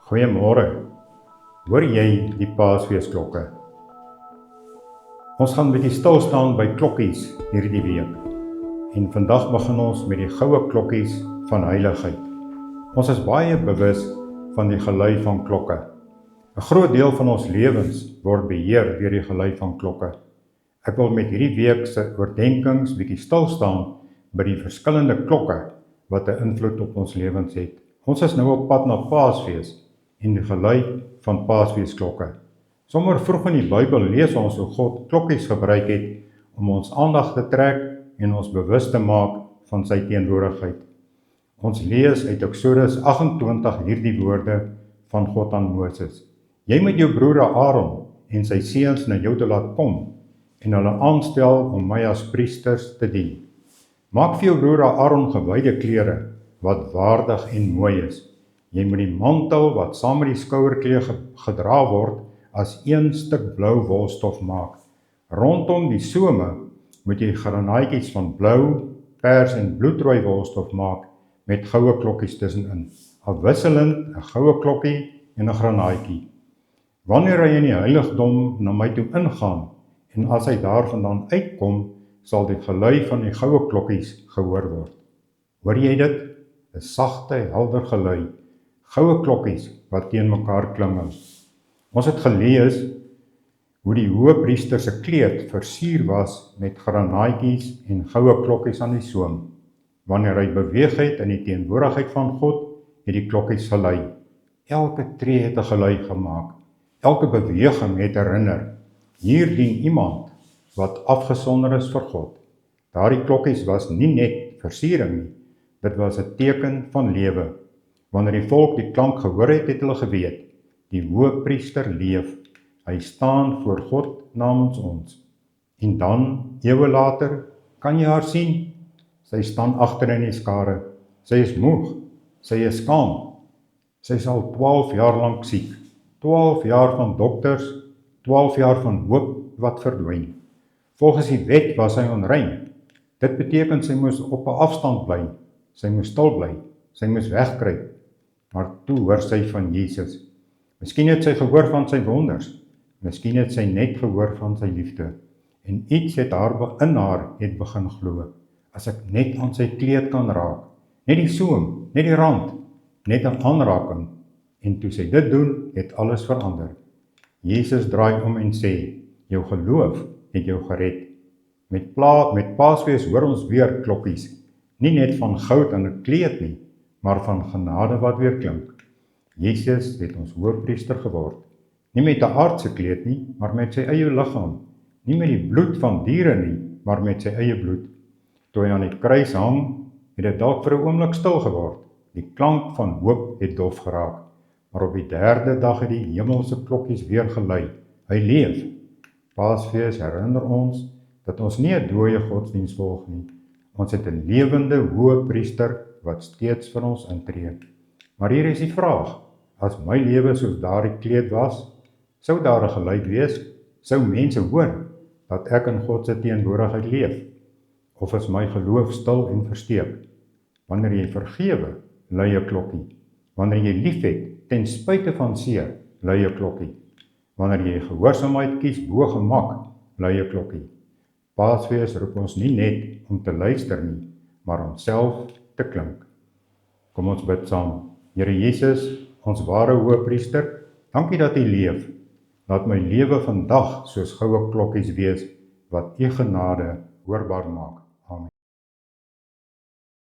Goeiemôre. Hoor jy die Paasfeesklokke? Ons gaan 'n bietjie stil staan by klokkies hierdie week. En vandag begin ons met die goue klokkies van heiligheid. Ons is baie bewus van die gelui van klokke. 'n Groot deel van ons lewens word beheer deur die gelui van klokke. Ek wil met hierdie week se oordeenkings bietjie stil staan by die verskillende klokke wat 'n invloed op ons lewens het. Ons is nou op pad na Paasfees en die gelui van Paasfeesklokke. Sommer vroeg in die Bybel lees ons hoe God klokkies gebruik het om ons aandag te trek en ons bewus te maak van sy teenwoordigheid. Ons lees uit Eksodus 28 hierdie woorde van God aan Moses. Jy moet jou broer Aaron en sy seuns na jou toe laat kom en hulle aanstel om my as priesters te dien. Maak vir jou broer Aaron gewyde klere wat waardig en mooi is. Jy moet die mantel wat saam met die skouerkleed gedra word as een stuk blou wolstof maak. Rondom die some moet jy granaatjies van blou, pers en bloedrooi wolstof maak met goue klokkies tussenin. Afwisselend 'n goue klokkie en 'n granaatjie. Wanneer hy in die heiligdom na my toe ingaan en as hy daarvandaan uitkom, sal die gelui van die goue klokkies gehoor word. Hoor jy dit? 'n Sagte, helder gelui. Goue klokkies wat teen mekaar klingel. Ons het gelees hoe die hoëpriester se kleed versier was met granaatjies en goue klokkies aan die soem. Wanneer hy beweeg het in die teenwoordigheid van God, het die klokkies gelui. Elke tree het 'n gelui gemaak. Elke beweging het herinner. Hier dien iemand wat afgesonder is vir God. Daardie klokkies was nie net versiering nie, dit was 'n teken van lewe. Wanneer die volk die klank gehoor het, het hulle geweet, die hoëpriester leef, hy staan voor God namens ons. En dan, eeue later, kan jy haar sien, sy staan agter in die skare, sy is moeg, sy is skaam, sy is al 12 jaar lank siek, 12 jaar van dokters, 12 jaar van hoop wat verdwyn. Volgens die wet was sy onrein, dit beteken sy moes op 'n afstand bly, sy moes stil bly, sy moes wegkruip, maar toe hoor sy van Jesus. Miskien het sy gehoor van sy wonders, miskien het sy net gehoor van sy liefde, en iets het in haar het begin glo. As ek net aan sy kleed kan raak, net die soem, net die rand, net 'n aanraking, en toe sy dit doen, het alles verander. Jesus draai om en sê, jou geloof het jou gered. Met Paasfees hoor ons weer klokkies, nie net van goud aan 'n kleed nie, maar van genade wat weer klink. Jesus het ons hoëpriester geword, nie met 'n aardse kleed nie, maar met sy eie liggaam, nie met die bloed van diere nie, maar met sy eie bloed. Toe hy aan die kruis hang, het dit dalk vir 'n oomblik stil geword, die klank van hoop het dof geraak, maar op die 3de dag het die hemelse klokkies weer gelui, hy leef. Paasfees herinner ons dat ons nie 'n dooie godsdiens volg nie, ons het 'n lewende hoëpriester wat steeds vir ons intree. Maar hier is die vraag, as my lewe soos daardie kleed was, sou daar 'n gelui wees, sou mense hoor dat ek in God se teenwoordigheid leef, of is my geloof stil en versteek? Wanneer jy vergewe, lui 'n klokkie. Wanneer jy liefhet, ten spyte van seer, lui 'n klokkie. Wanneer jy gehoorsaamheid kies bo gemak, lui 'n klokkie. Paasfees roep ons nie net om te luister nie, maar om self te klink. Kom ons bid saam. Here Jesus, ons ware hoëpriester, dankie dat U leef. Laat my lewe vandag soos goue klokkies wees, wat U genade hoorbaar maak.